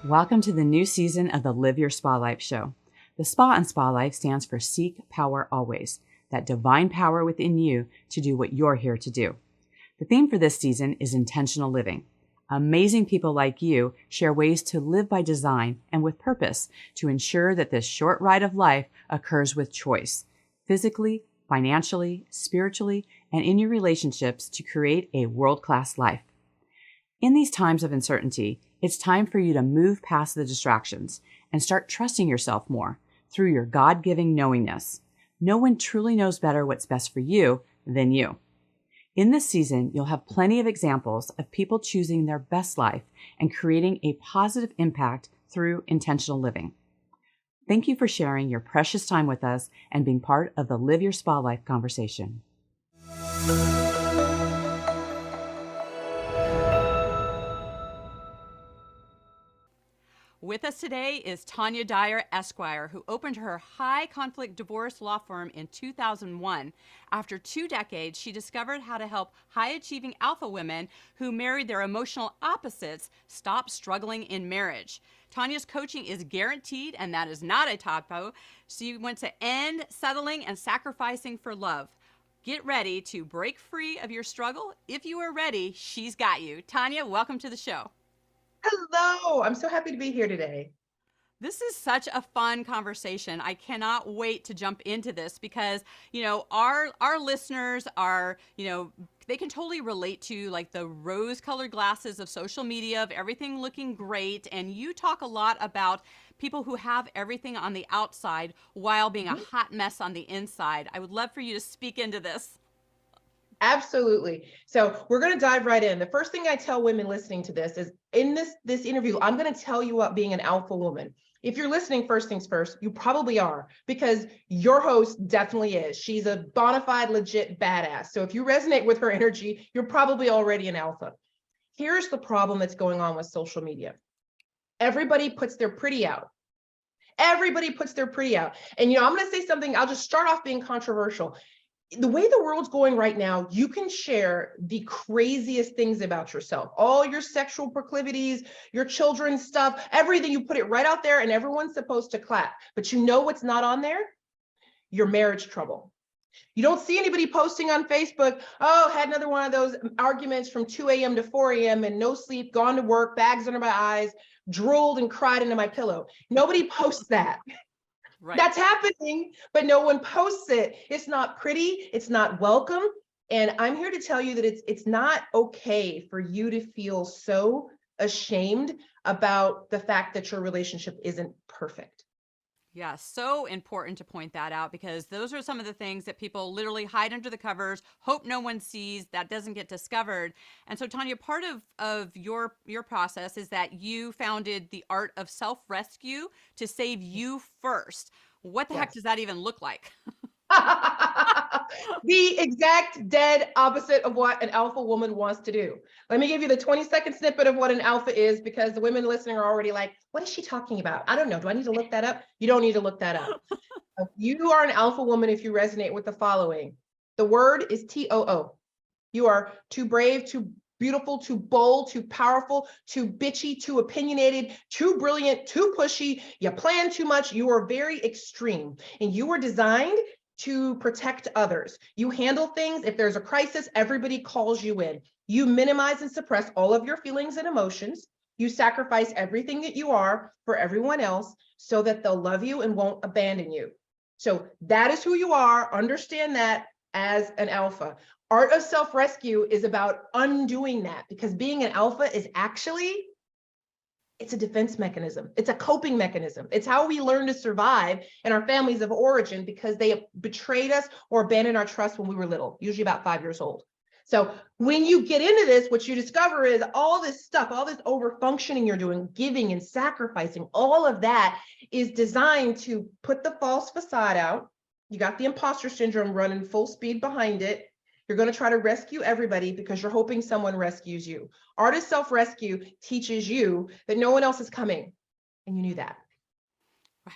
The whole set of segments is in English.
Welcome to the new season of the Live Your Spa Life show. The SPA in Spa Life stands for Seek Power Always, that divine power within you to do what you're here to do. The theme for this season is intentional living. Amazing people like you share ways to live by design and with purpose to ensure that this short ride of life occurs with choice, physically, financially, spiritually, and in your relationships to create a world-class life. In these times of uncertainty, it's time for you to move past the distractions and start trusting yourself more through your God-giving knowingness. No one truly knows better what's best for you than you. In this season, you'll have plenty of examples of people choosing their best life and creating a positive impact through intentional living. Thank you for sharing your precious time with us and being part of the Live Your Spa Life conversation. With us today is Tanya Dyer, Esquire, who opened her high-conflict divorce law firm in 2001. After 2 decades, she discovered how to help high-achieving alpha women who married their emotional opposites stop struggling in marriage. Tanya's coaching is guaranteed, and that is not a typo. She wants to end settling and sacrificing for love. Get ready to break free of your struggle. If you are ready, she's got you. Tanya, welcome to the show. Hello, I'm so happy to be here today. This is such a fun conversation. I cannot wait to jump into this because, our listeners are, they can totally relate to like the rose-colored glasses of social media, of everything looking great. And you talk a lot about people who have everything on the outside while being a hot mess on the inside. I would love for you to speak into this. Absolutely. So we're going to dive right in. The first thing I tell women listening to this is in this interview, I'm going to tell you about being an alpha woman. If you're listening, first things first, you probably are, because your host definitely is. She's a bona fide, legit badass. So if you resonate with her energy, you're probably already an alpha. Here's the problem that's going on with social media. Everybody puts their pretty out. Everybody puts their pretty out. And, I'm going to say something. I'll just start off being controversial. The way the world's going right now, you can share the craziest things about yourself, all your sexual proclivities, your children's stuff, everything. You put it right out there and everyone's supposed to clap. But you know what's not on there? Your marriage trouble. You don't see anybody posting on Facebook, oh, had another one of those arguments from 2 a.m. to 4 a.m. and no sleep, gone to work, bags under my eyes, drooled and cried into my pillow. Nobody posts that. Right. That's happening, but no one posts it. It's not pretty. It's not welcome. And I'm here to tell you that it's not okay for you to feel so ashamed about the fact that your relationship isn't perfect. Yeah, so important to point that out because those are some of the things that people literally hide under the covers, hope no one sees, that doesn't get discovered. And so, Tanya, part of your process is that you founded the Art of Self-Rescue to save you first. What the heck does that even look like? The exact dead opposite of what an alpha woman wants to do. Let me give you the 20-second snippet of what an alpha is, because the women listening are already like, what is she talking about? I don't know. Do I need to look that up? You don't need to look that up. You are an alpha woman if you resonate with the following. The word is TOO. You are too brave, too beautiful, too bold, too powerful, too bitchy, too opinionated, too brilliant, too pushy. You plan too much. You are very extreme, and you were designed to protect others. You handle things. If there's a crisis, everybody calls you in. You minimize and suppress all of your feelings and emotions. You sacrifice everything that you are for everyone else so that they'll love you and won't abandon you. So that is who you are. Understand that as an alpha. Art of Self-Rescue is about undoing that, because being an alpha is actually, it's a defense mechanism. It's a coping mechanism. It's how we learn to survive in our families of origin, because they betrayed us or abandoned our trust when we were little, usually about 5 years old. So when you get into this, what you discover is all this stuff, all this over functioning you're doing, giving and sacrificing, all of that is designed to put the false facade out. You got the imposter syndrome running full speed behind it. You're going to try to rescue everybody because you're hoping someone rescues you. Art of Self-Rescue teaches you that no one else is coming, and you knew that.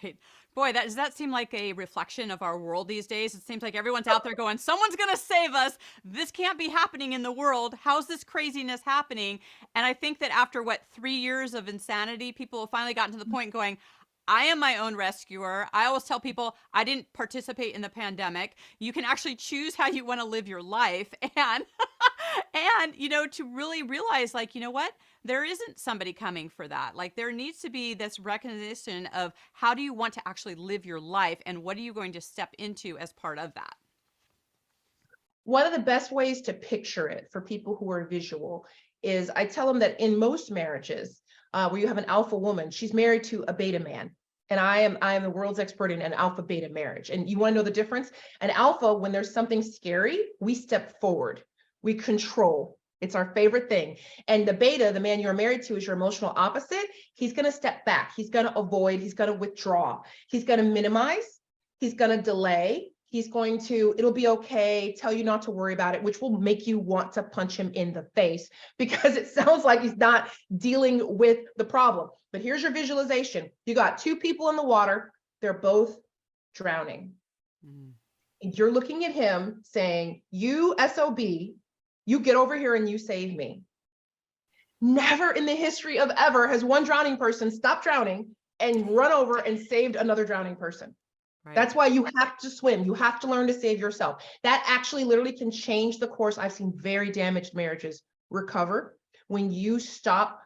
Right. Boy, does that seem like a reflection of our world these days? It seems like everyone's out there going, someone's going to save us. This can't be happening in the world. How's this craziness happening? And I think that after 3 years of insanity, people have finally gotten to the point going, I am my own rescuer. I always tell people I didn't participate in the pandemic. You can actually choose how you want to live your life. And, to really realize, what? There isn't somebody coming for that. There needs to be this recognition of how do you want to actually live your life and what are you going to step into as part of that? One of the best ways to picture it for people who are visual is I tell them that in most marriages where you have an alpha woman, she's married to a beta man. And I am the world's expert in an alpha beta marriage. And you want to know the difference? An alpha, when there's something scary, we step forward, we control. It's our favorite thing. And the beta, the man you're married to, is your emotional opposite. He's going to step back. He's going to avoid. He's going to withdraw. He's going to minimize. He's going to delay. He's going to, it'll be okay, tell you not to worry about it, which will make you want to punch him in the face because it sounds like he's not dealing with the problem. But here's your visualization. You got two people in the water. They're both drowning. Mm. And you're looking at him saying, you SOB, you get over here and you save me. Never in the history of ever has one drowning person stopped drowning and run over and saved another drowning person. Right. That's why you have to swim. You have to learn to save yourself. That actually literally can change the course. I've seen very damaged marriages recover when you stop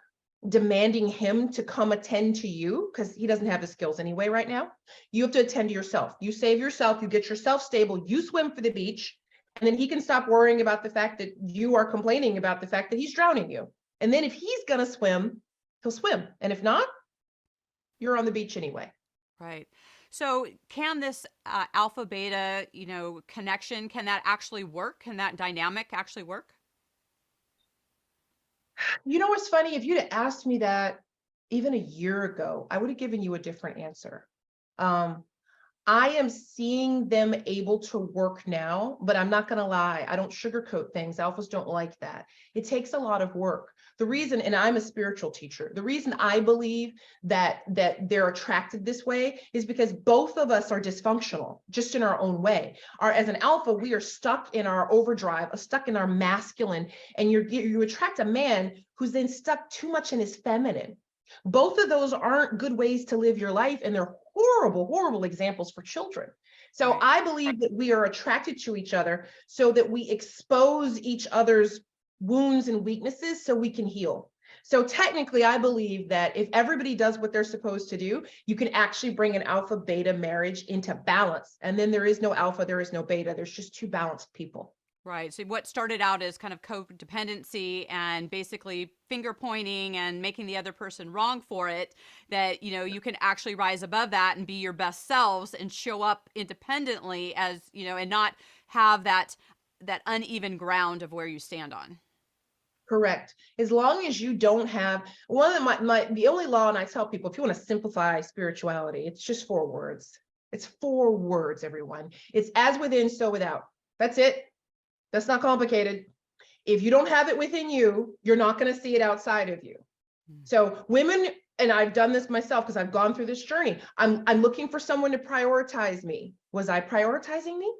demanding him to come attend to you because he doesn't have the skills anyway right now. You have to attend to yourself. You save yourself. You get yourself stable. You swim for the beach. And then he can stop worrying about the fact that you are complaining about the fact that he's drowning you. And then if he's going to swim, he'll swim. And if not, you're on the beach anyway. Right. So can this alpha beta, connection, can that actually work? Can that dynamic actually work? You know what's funny? If you'd have asked me that even a year ago, I would have given you a different answer. I am seeing them able to work now, but I'm not going to lie. I don't sugarcoat things. Alphas don't like that. It takes a lot of work. The reason, and I'm a spiritual teacher, the reason I believe that they're attracted this way is because both of us are dysfunctional, just in our own way. As an alpha, we are stuck in our overdrive, stuck in our masculine, and you attract a man who's then stuck too much in his feminine. Both of those aren't good ways to live your life, and they're horrible, horrible examples for children. So right. I believe that we are attracted to each other so that we expose each other's wounds and weaknesses so we can heal. So technically, I believe that if everybody does what they're supposed to do, you can actually bring an alpha beta marriage into balance. And then there is no alpha, there is no beta. There's just two balanced people. Right. So what started out as kind of codependency and basically finger pointing and making the other person wrong for it, that, you can actually rise above that and be your best selves and show up independently as, and not have that uneven ground of where you stand on. Correct. As long as you don't have the only law, and I tell people, if you want to simplify spirituality, it's just 4 words. It's 4 words, everyone. It's as within, so without. That's it. That's not complicated. If you don't have it within you, you're not going to see it outside of you. So women, and I've done this myself because I've gone through this journey. I'm looking for someone to prioritize me. Was I prioritizing me?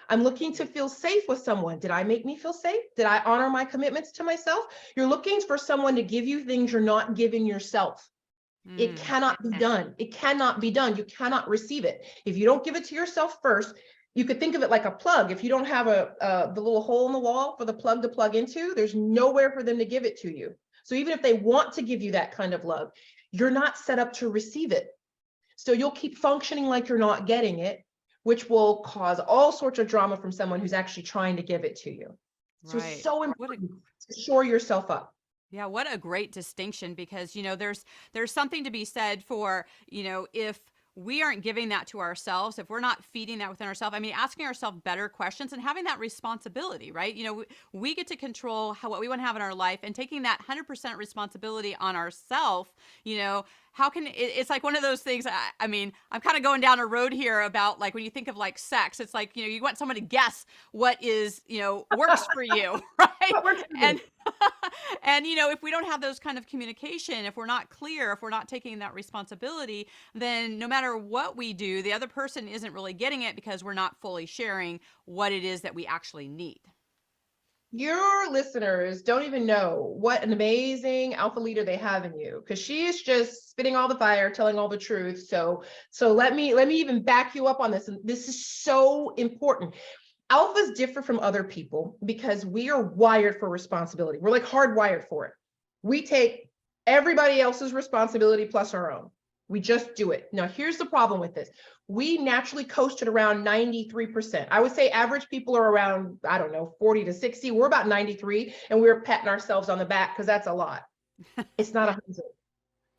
I'm looking to feel safe with someone. Did I make me feel safe? Did I honor my commitments to myself? You're looking for someone to give you things you're not giving yourself. It cannot be done. It cannot be done. You cannot receive it. If you don't give it to yourself first, you could think of it like a plug. If you don't have the little hole in the wall for the plug to plug into, there's nowhere for them to give it to you. So even if they want to give you that kind of love, you're not set up to receive it. So you'll keep functioning like you're not getting it, which will cause all sorts of drama from someone who's actually trying to give it to you. So It's so important to shore yourself up. Yeah, what a great distinction, because, there's something to be said for, if we aren't giving that to ourselves, if we're not feeding that within ourselves, asking ourselves better questions and having that responsibility, right? We get to control what we want to have in our life, and taking that 100% responsibility on ourselves, how can it's like one of those things. I'm kind of going down a road here about like when you think of like sex, it's like, you want someone to guess what is, works for you, right? And, if we don't have those kind of communication, if we're not clear, if we're not taking that responsibility, then no matter what we do, the other person isn't really getting it because we're not fully sharing what it is that we actually need. Your listeners don't even know what an amazing alpha leader they have in you, because she is just spitting all the fire, telling all the truth. So let me even back you up on this. And this is so important. Alphas differ from other people because we are wired for responsibility. We're like hardwired for it. We take everybody else's responsibility plus our own. We just do it. Now, here's the problem with this. We naturally coasted around 93%. I would say average people are around, 40 to 60. We're about 93, and we're patting ourselves on the back because that's a lot. It's not 100.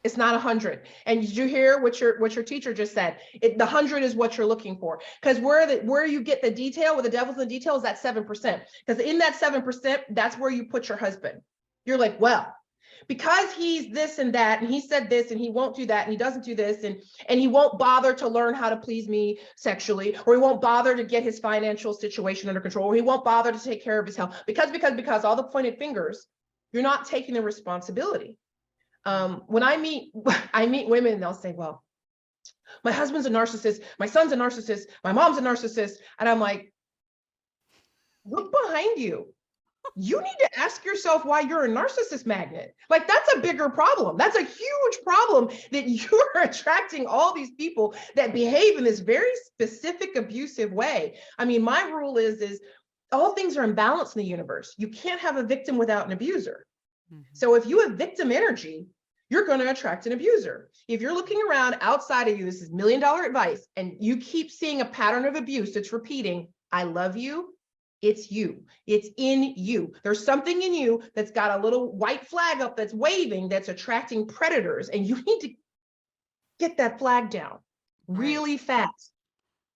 It's not 100. And did you hear what your teacher just said? The 100 is what you're looking for, because where you get the detail, where the devil's in the detail, is that 7%. Because in that 7%, that's where you put your husband. You're like, well, because he's this and that, and he said this, and he won't do that, and he doesn't do this, and he won't bother to learn how to please me sexually, or he won't bother to get his financial situation under control, or he won't bother to take care of his health, because all the pointed fingers, you're not taking the responsibility. When I meet women, they'll say, well, my husband's a narcissist, my son's a narcissist, my mom's a narcissist. And I'm like, look behind you. You need to ask yourself why you're a narcissist magnet. Like, that's a bigger problem. That's a huge problem, that you're attracting all these people that behave in this very specific abusive way. I mean, my rule is all things are in balance in the universe. You can't have a victim without an abuser. Mm-hmm. So if you have victim energy, you're going to attract an abuser. If you're looking around outside of you, this is $1 million advice, and you keep seeing a pattern of abuse that's repeating, I love you. It's you. It's in you. There's something in you that's got a little white flag up that's waving, that's attracting predators. And you need to get that flag down really fast.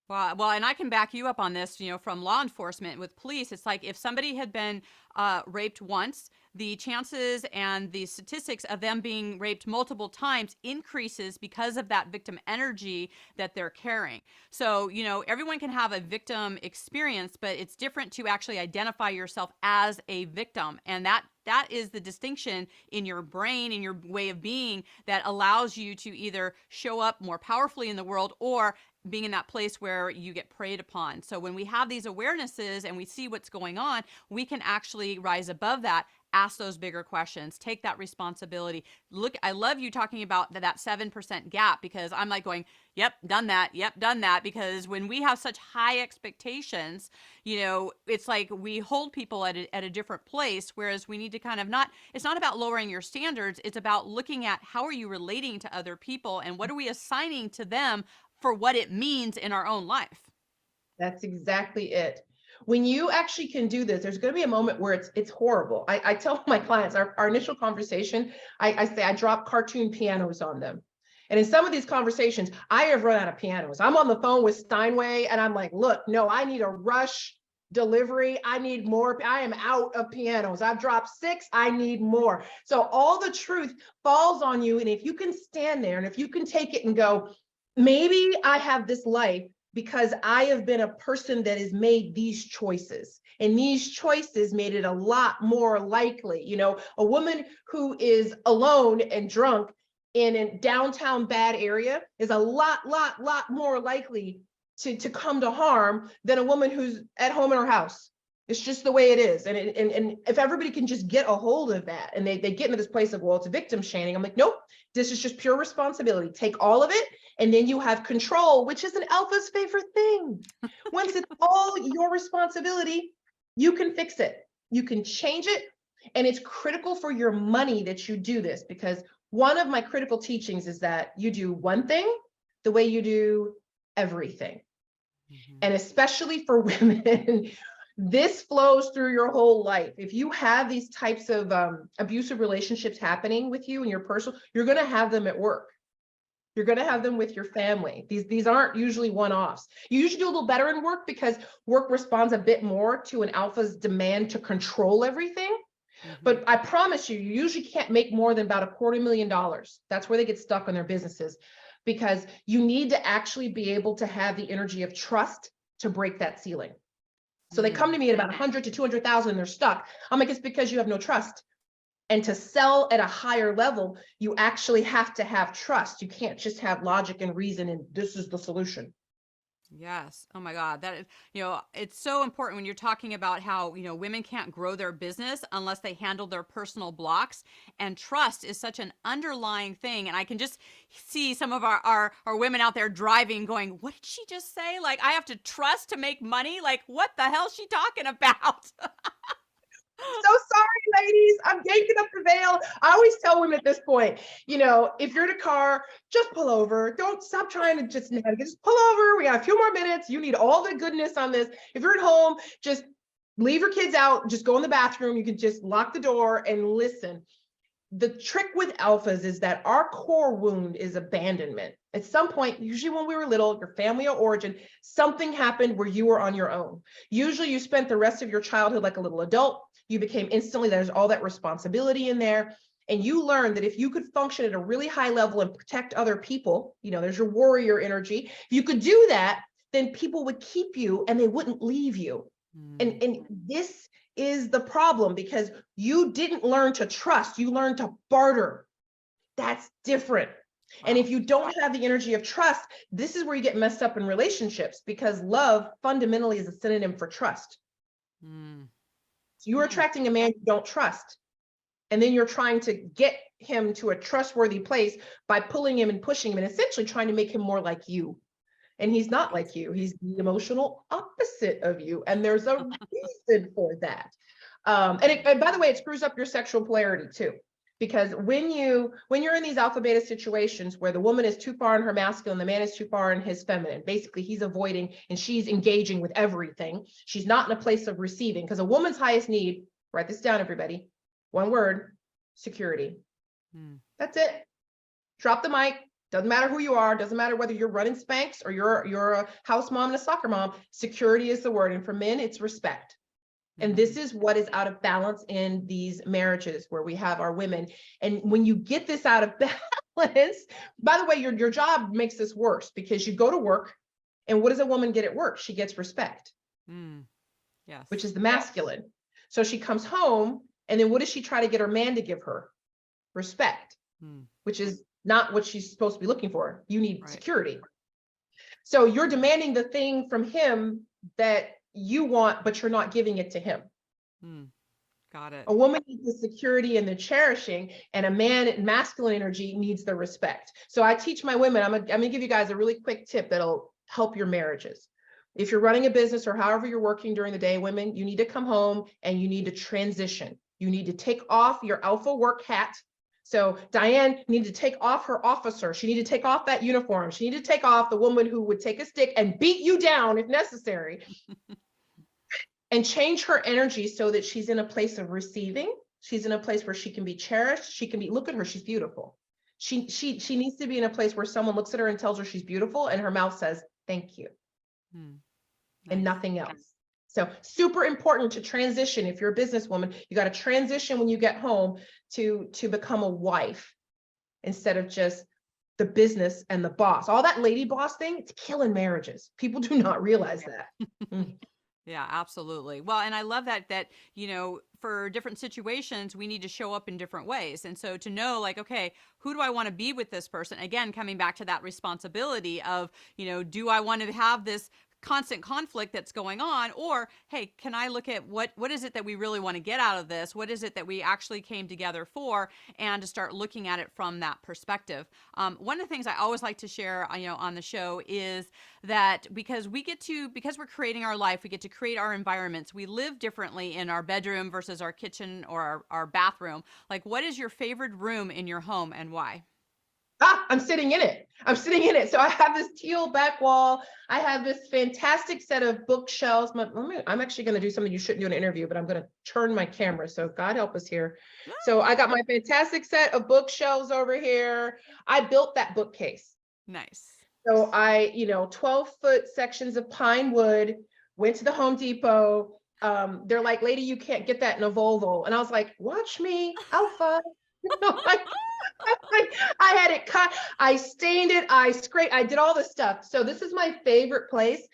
Well, and I can back you up on this, from law enforcement with police. It's like if somebody had been raped once, the chances and the statistics of them being raped multiple times increases because of that victim energy that they're carrying. So, everyone can have a victim experience, but it's different to actually identify yourself as a victim. And that is the distinction in your brain, in your way of being, that allows you to either show up more powerfully in the world or being in that place where you get preyed upon. So when we have these awarenesses and we see what's going on, we can actually rise above that, ask those bigger questions, take that responsibility. Look, I love you talking about that 7% gap, because I'm like going, yep, done that. Because when we have such high expectations, it's like we hold people at a different place, whereas we need to kind of it's not about lowering your standards. It's about looking at how are you relating to other people and what are we assigning to them for what it means in our own life. That's exactly it. When you actually can do this, there's going to be a moment where it's horrible. I tell my clients, our initial conversation, I say I drop cartoon pianos on them. And in some of these conversations, I have run out of pianos. I'm on the phone with Steinway and I'm like, look, no, I need a rush delivery. I need more. I am out of pianos. I've dropped 6. I need more. So all the truth falls on you. And if you can stand there and if you can take it and go, maybe I have this life because I have been a person that has made these choices, and these choices made it a lot more likely. A woman who is alone and drunk in a downtown bad area is a lot more likely to come to harm than a woman who's at home in her house. It's just the way it is. And if everybody can just get a hold of that, and they get into this place of, well, it's a victim shaming. I'm like, nope, this is just pure responsibility. Take all of it. And then you have control, which is an alpha's favorite thing. Once it's all your responsibility, you can fix it. You can change it. And it's critical for your money that you do this, because one of my critical teachings is that you do one thing the way you do everything. Mm-hmm. And especially for women, this flows through your whole life. If you have these types of abusive relationships happening with you in your personal, you're going to have them at work. You're going to have them with your family. These aren't usually one-offs. You usually do a little better in work because work responds a bit more to an alpha's demand to control everything. Mm-hmm. But I promise you usually can't make more than about $250,000. That's where they get stuck on their businesses, because you need to actually be able to have the energy of trust to break that ceiling. So they come to me at about 100 to 200,000 and they're stuck. I'm like, it's because you have no trust. And to sell at a higher level, you actually have to have trust. You can't just have logic and reason and this is the solution. Yes. Oh my God. That is, it's so important when you're talking about how, women can't grow their business unless they handle their personal blocks. And trust is such an underlying thing. And I can just see some of our women out there driving going, what did she just say? Like, I have to trust to make money? Like, what the hell is she talking about? So sorry, ladies. I'm yanking up the veil. I always tell women at this point, if you're in a car, just pull over. Don't stop trying to just navigate. Just pull over. We got a few more minutes. You need all the goodness on this. If you're at home, just leave your kids out. Just go in the bathroom. You can just lock the door and listen. The trick with alphas is that our core wound is abandonment. At some point, usually when we were little, your family of origin, something happened where you were on your own. Usually you spent the rest of your childhood like a little adult. You became instantly, there's all that responsibility in there. And you learned that if you could function at a really high level and protect other people, there's your warrior energy. If you could do that, then people would keep you and they wouldn't leave you. And this is the problem because you didn't learn to trust, you learned to barter. That's different. Wow. And if you don't have the energy of trust, this is where you get messed up in relationships because love fundamentally is a synonym for trust. So you're attracting a man you don't trust. And then you're trying to get him to a trustworthy place by pulling him and pushing him and essentially trying to make him more like you. And he's not like you. He's the emotional opposite of you. And there's a reason for that. And by the way, it screws up your sexual polarity too. Because when you're in these alpha beta situations where the woman is too far in her masculine, the man is too far in his feminine, basically he's avoiding and she's engaging with everything. She's not in a place of receiving because a woman's highest need, write this down, everybody. One word, security. That's it. Drop the mic. Doesn't matter who you are. Doesn't matter whether you're running Spanx or you're a house mom and a soccer mom. Security is the word. And for men, it's respect. And this is what is out of balance in these marriages where we have our women. And when you get this out of balance, by the way, your job makes this worse because you go to work and what does a woman get at work? She gets respect, yes, which is the masculine. So she comes home and then what does she try to get her man to give her? Respect, which is not what she's supposed to be looking for. You need security. So you're demanding the thing from him that you want, but you're not giving it to him. Got it. A woman needs the security and the cherishing, and a man, masculine energy, needs the respect. So I teach my women, I'm gonna give you guys a really quick tip that'll help your marriages. If you're running a business or however you're working during the day, women, you need to come home and you need to transition. You need to take off your alpha work hat. So Diane needed to take off her officer. She needed to take off that uniform. She needed to take off the woman who would take a stick and beat you down if necessary and change her energy so that she's in a place of receiving. She's in a place where she can be cherished. She can be, look at her, she's beautiful. She needs to be in a place where someone looks at her and tells her she's beautiful and her mouth says, thank you, and nothing else. So super important to transition. If you're a businesswoman, you got to transition when you get home to become a wife instead of just the business and the boss. All that lady boss thing, it's killing marriages. People do not realize that. Yeah, absolutely. Well, and I love that, for different situations, we need to show up in different ways. And so to know like, okay, who do I want to be with this person? Again, coming back to that responsibility of, do I want to have this constant conflict that's going on, or hey, can I look at what is it that we really want to get out of this? What is it that we actually came together for? And to start looking at it from that perspective. One of the things I always like to share, on the show is that because we're creating our life, we get to create our environments. We live differently in our bedroom versus our kitchen or our bathroom. Like, what is your favorite room in your home and why? I'm sitting in it. So I have this teal back wall. I have this fantastic set of bookshelves. I'm actually going to do something you shouldn't do in an interview, but I'm going to turn my camera. So God help us here. So I got my fantastic set of bookshelves over here. I built that bookcase. Nice. So 12-foot sections of pine wood, went to the Home Depot. They're like, lady, you can't get that in a Volvo. And I was like, watch me, alpha. I I had it cut, I stained it, I scraped, I did all this stuff. So this is my favorite place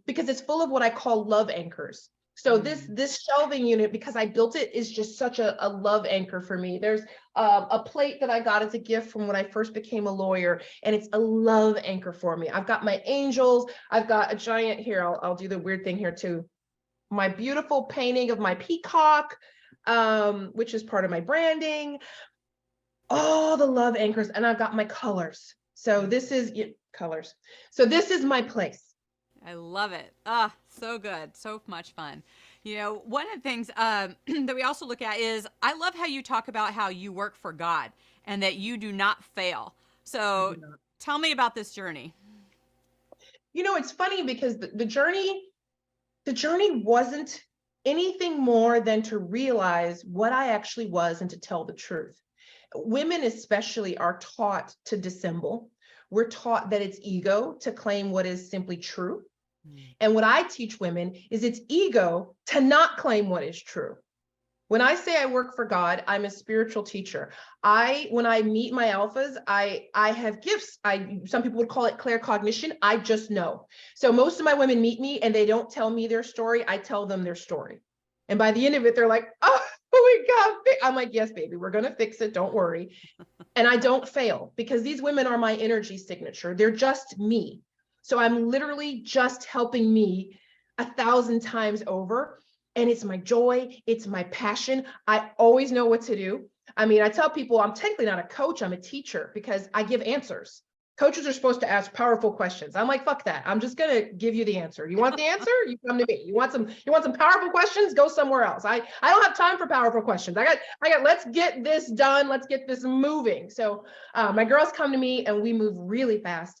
because it's full of what I call love anchors. So this shelving unit, because I built it, is just such a love anchor for me. There's a plate that I got as a gift from when I first became a lawyer, and it's a love anchor for me. I've got my angels. I've got a giant here. I'll do the weird thing here too. My beautiful painting of my peacock, which is part of my branding. All the love anchors, and I've got my colors. So this is colors. So this is my place. I love it. Ah, so good. So much fun. You know, one of the things that we also look at is, I love how you talk about how you work for God and that you do not fail. So tell me about this journey. You know, it's funny because the journey wasn't anything more than to realize what I actually was and to tell the truth. Women especially are taught to dissemble. We're taught that it's ego to claim what is simply true. And what I teach women is it's ego to not claim what is true. When I say I work for God, I'm a spiritual teacher. When I meet my alphas, I have gifts. Some people would call it claircognition. I just know. So most of my women meet me and they don't tell me their story. I tell them their story. And by the end of it, they're like, oh, we got it. I'm like, yes, baby, we're going to fix it. Don't worry. And I don't fail because these women are my energy signature. They're just me. So I'm literally just helping me 1,000 times over. And it's my joy. It's my passion. I always know what to do. I mean, I tell people I'm technically not a coach. I'm a teacher because I give answers. Coaches are supposed to ask powerful questions. I'm like, fuck that. I'm just going to give you the answer. You want the answer? You come to me. You want some powerful questions? Go somewhere else. I don't have time for powerful questions. I got, let's get this done. Let's get this moving. So my girls come to me and we move really fast.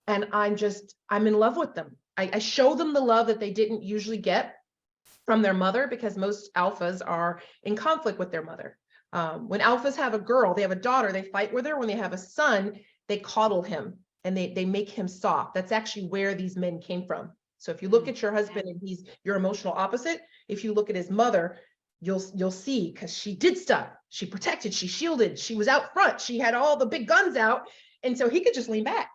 And I'm in love with them. I show them the love that they didn't usually get from their mother because most alphas are in conflict with their mother. When alphas have a girl, they have a daughter, they fight with her. When they have a son, they coddle him and they make him soft. That's actually where these men came from. So if you look at your husband and he's your emotional opposite, if you look at his mother, you'll see, because she did stuff. She protected, she shielded, she was out front, she had all the big guns out. And so he could just lean back.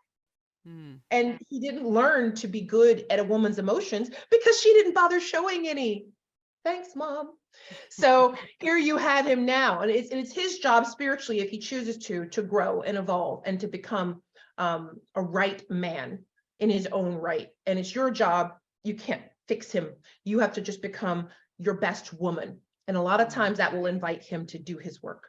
And he didn't learn to be good at a woman's emotions because she didn't bother showing any. Thanks, Mom. So here you have him now. And it's his job spiritually, if he chooses to grow and evolve and to become a right man in his own right. And it's your job. You can't fix him. You have to just become your best woman. And a lot of times that will invite him to do his work.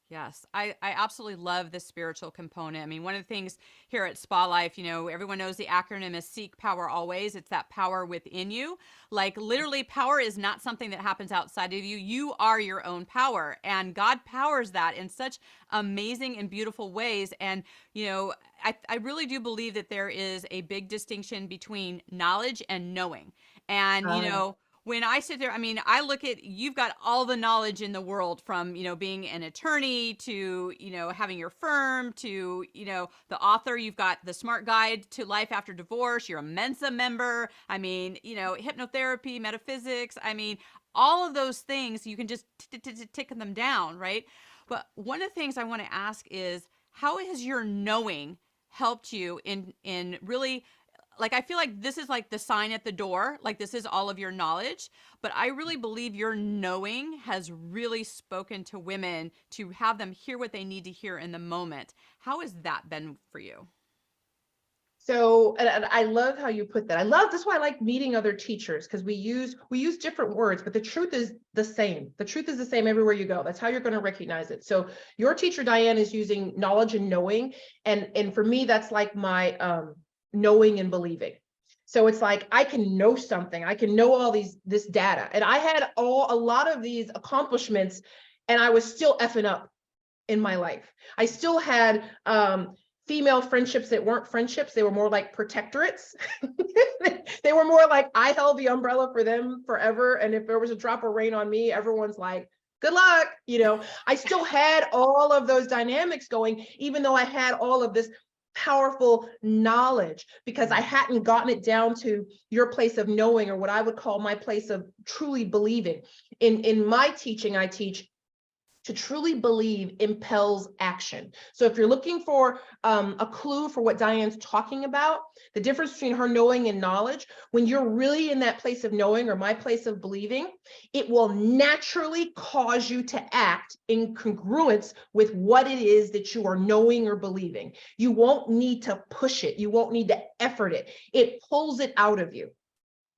Yes, I absolutely love the spiritual component. I mean, one of the things here at SPAlife, you know, everyone knows the acronym is Seek Power Always. It's that power within you. Like literally, power is not something that happens outside of you. You are your own power, and God powers that in such amazing and beautiful ways. And, you know, I really do believe that there is a big distinction between knowledge and knowing. And, you know, when I sit there, I mean, I look at, you've got all the knowledge in the world from, you know, being an attorney to, you know, having your firm to, you know, the author, you've got the Smart Guide to Life After Divorce, you're a Mensa member. I mean, you know, hypnotherapy, metaphysics. I mean, all of those things, you can just tick them down, right? But one of the things I want to ask is, how has your knowing helped you in really, like, I feel like this is like the sign at the door, like this is all of your knowledge, but I really believe your knowing has really spoken to women to have them hear what they need to hear in the moment. How has that been for you? So, and I love how you put that. That's why I like meeting other teachers, because we use different words, but the truth is the same. The truth is the same everywhere you go. That's how you're going to recognize it. So your teacher, Diane, is using knowledge and knowing. And for me, that's like my, knowing and believing. So it's like, I can know something, I can know all this data. And I had a lot of these accomplishments and I was still effing up in my life. I still had female friendships that weren't friendships. They were more like protectorates. They were more like I held the umbrella for them forever. And if there was a drop of rain on me, everyone's like, good luck. You know, I still had all of those dynamics going, even though I had all of this powerful knowledge, because I hadn't gotten it down to your place of knowing, or what I would call my place of truly believing. In my teaching, I teach To truly believe impels action. So if you're looking for a clue for what Diane's talking about, the difference between her knowing and knowledge, when you're really in that place of knowing or my place of believing, it will naturally cause you to act in congruence with what it is that you are knowing or believing. You won't need to push it. You won't need to effort it. It pulls it out of you.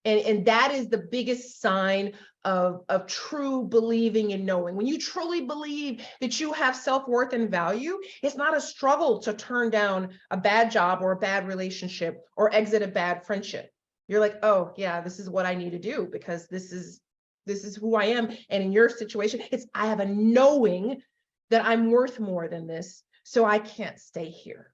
And that is the biggest sign of true believing and knowing. When you truly believe that you have self-worth and value, it's not a struggle to turn down a bad job or a bad relationship or exit a bad friendship. You're like, oh yeah, this is what I need to do because this is who I am. And in your situation, I have a knowing that I'm worth more than this, so I can't stay here.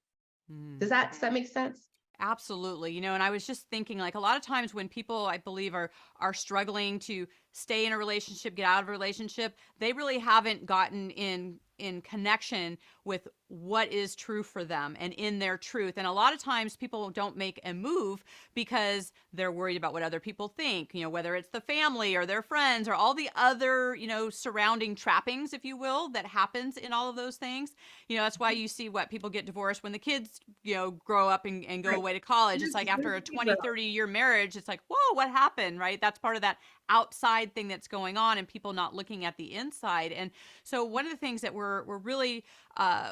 Does that make sense? Absolutely. And I was just thinking, like, a lot of times when people, I believe, are struggling to stay in a relationship, get out of a relationship, they really haven't gotten in connection with what is true for them and in their truth. And a lot of times people don't make a move because they're worried about what other people think, whether it's the family or their friends or all the other, surrounding trappings, if you will, that happens in all of those things. That's why you see what people get divorced when the kids, grow up and go away to college. It's like after a 20, 30-year marriage, it's like, whoa, what happened, right? That's part of that outside thing that's going on and people not looking at the inside. And so one of the things that we're really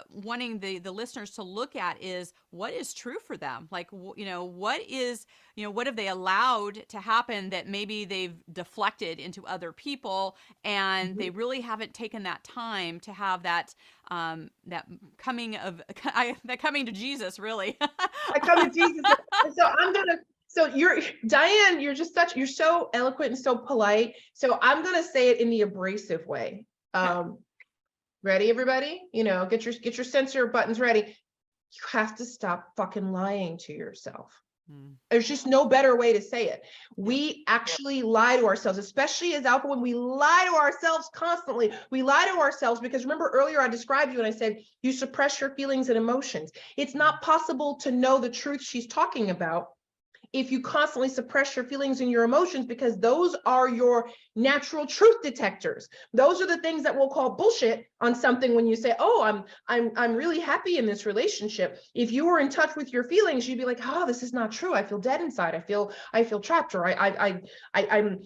wanting the listeners to look at is what is true for them. Like, what have they allowed to happen that maybe they've deflected into other people, and they really haven't taken that time to have that that coming to Jesus, really. I come to Jesus. So Diane, you're so eloquent and so polite. So I'm going to say it in the abrasive way. Ready, everybody? Get your censor buttons ready. You have to stop fucking lying to yourself. There's just no better way to say it. We actually lie to ourselves, especially as alpha women. We lie to ourselves constantly. We lie to ourselves because remember earlier I described you and I said, you suppress your feelings and emotions. It's not possible to know the truth she's talking about if you constantly suppress your feelings and your emotions, because those are your natural truth detectors. Those are the things that will call bullshit on something when you say, oh, I'm really happy in this relationship. If you were in touch with your feelings, you'd be like, oh, this is not true. I feel dead inside. I feel trapped, or I'm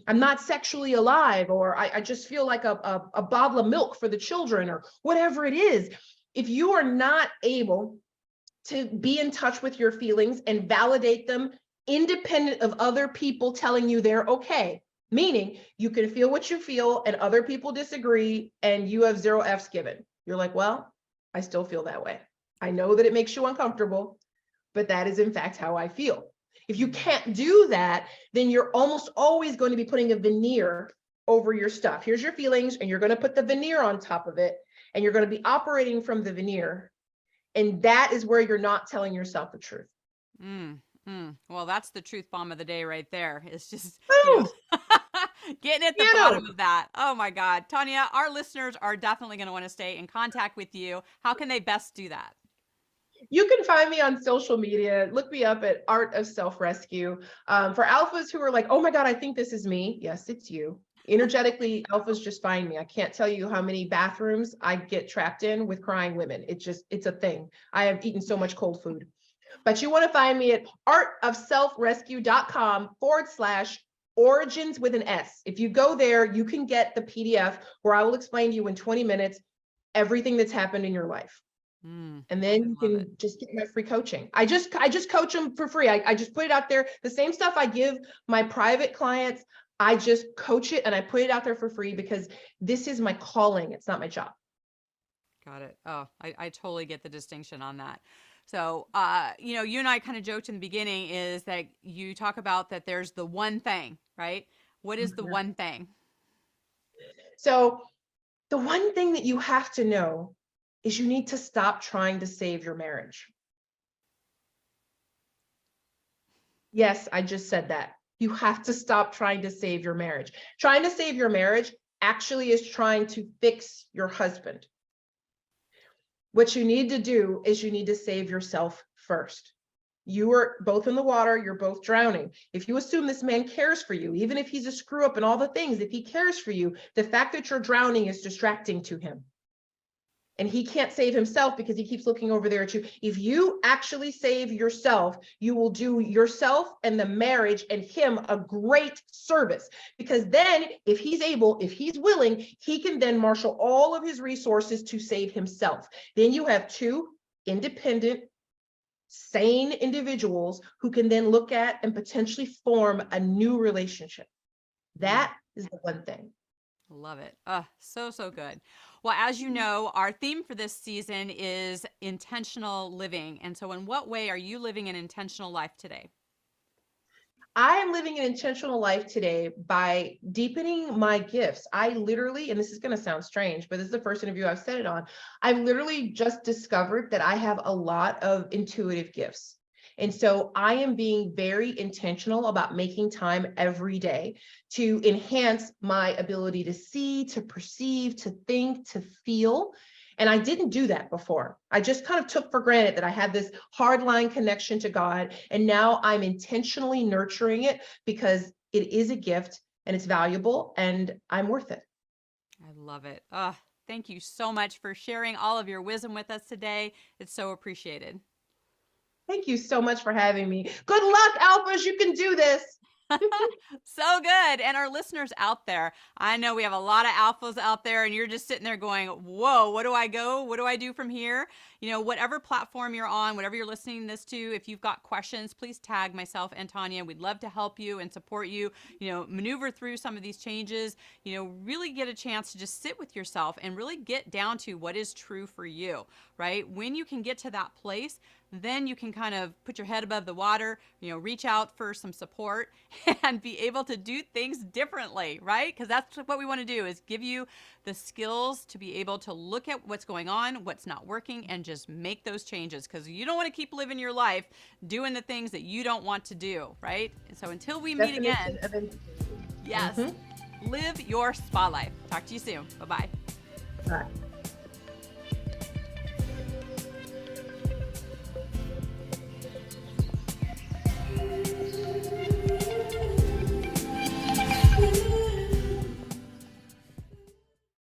not sexually alive, or I just feel like a bottle of milk for the children, or whatever it is. If you are not able to be in touch with your feelings and validate them independent of other people telling you they're okay, meaning you can feel what you feel and other people disagree and you have 0 F's given. You're like, well, I still feel that way. I know that it makes you uncomfortable, but that is in fact how I feel. If you can't do that, then you're almost always going to be putting a veneer over your stuff. Here's your feelings, and you're going to put the veneer on top of it, and you're going to be operating from the veneer. And that is where you're not telling yourself the truth. Well, that's the truth bomb of the day right there. It's just getting at the bottom of that. Oh my God. Tanya, our listeners are definitely going to want to stay in contact with you. How can they best do that? You can find me on social media. Look me up at Art of Self-Rescue. For alphas who are like, oh my God, I think this is me. Yes, it's you. Energetically, alphas just find me. I can't tell you how many bathrooms I get trapped in with crying women. It's a thing. I have eaten so much cold food. But you want to find me at artofselfrescue.com/origins with an S. If you go there, you can get the PDF where I will explain to you in 20 minutes everything that's happened in your life. And then you can just get my free coaching. I just coach them for free. I just put it out there. The same stuff I give my private clients, I just coach it and I put it out there for free because this is my calling. It's not my job. Got it. Oh, I totally get the distinction on that. So, you and I kind of joked in the beginning is that you talk about that there's the one thing, right? What is the one thing? So the one thing that you have to know is you need to stop trying to save your marriage. Yes, I just said that. You have to stop trying to save your marriage. Trying to save your marriage actually is trying to fix your husband. What you need to do is you need to save yourself first. You are both in the water, you're both drowning. If you assume this man cares for you, even if he's a screw up and all the things, if he cares for you, the fact that you're drowning is distracting to him. and he can't save himself because he keeps looking over there at you. If you actually save yourself, you will do yourself and the marriage and him a great service, because then if he's able, if he's willing, he can then marshal all of his resources to save himself. Then you have two independent, sane individuals who can then look at and potentially form a new relationship. That is the one thing. Love it. So good. Well, as you know, our theme for this season is intentional living. And so in what way are you living an intentional life today? I am living an intentional life today by deepening my gifts. I literally, and this is going to sound strange, but this is the first interview I've said it on. I've literally just discovered that I have a lot of intuitive gifts. And so I am being very intentional about making time every day to enhance my ability to see, to perceive, to think, to feel. And I didn't do that before. I just kind of took for granted that I had this hardline connection to God. And now I'm intentionally nurturing it because it is a gift and it's valuable and I'm worth it. I love it. Thank you so much for sharing all of your wisdom with us today. It's so appreciated. Thank you so much for having me. Good luck, Alphas. You can do this. So good. And our listeners out there, I know we have a lot of alphas out there and you're just sitting there going, whoa, what do I go? What do I do from here? You know, whatever platform you're on, whatever you're listening this to, if you've got questions, please tag myself and Tanya. We'd love to help you and support you, maneuver through some of these changes, really get a chance to just sit with yourself and really get down to what is true for you, right? When you can get to that place, then you can kind of put your head above the water, reach out for some support and be able to do things differently, right? Because that's what we want to do, is give you the skills to be able to look at what's going on, what's not working, and just make those changes, because you don't want to keep living your life doing the things that you don't want to do, right? And so until we meet again, yes, live your spa life. Talk to you soon. Bye-bye. Bye.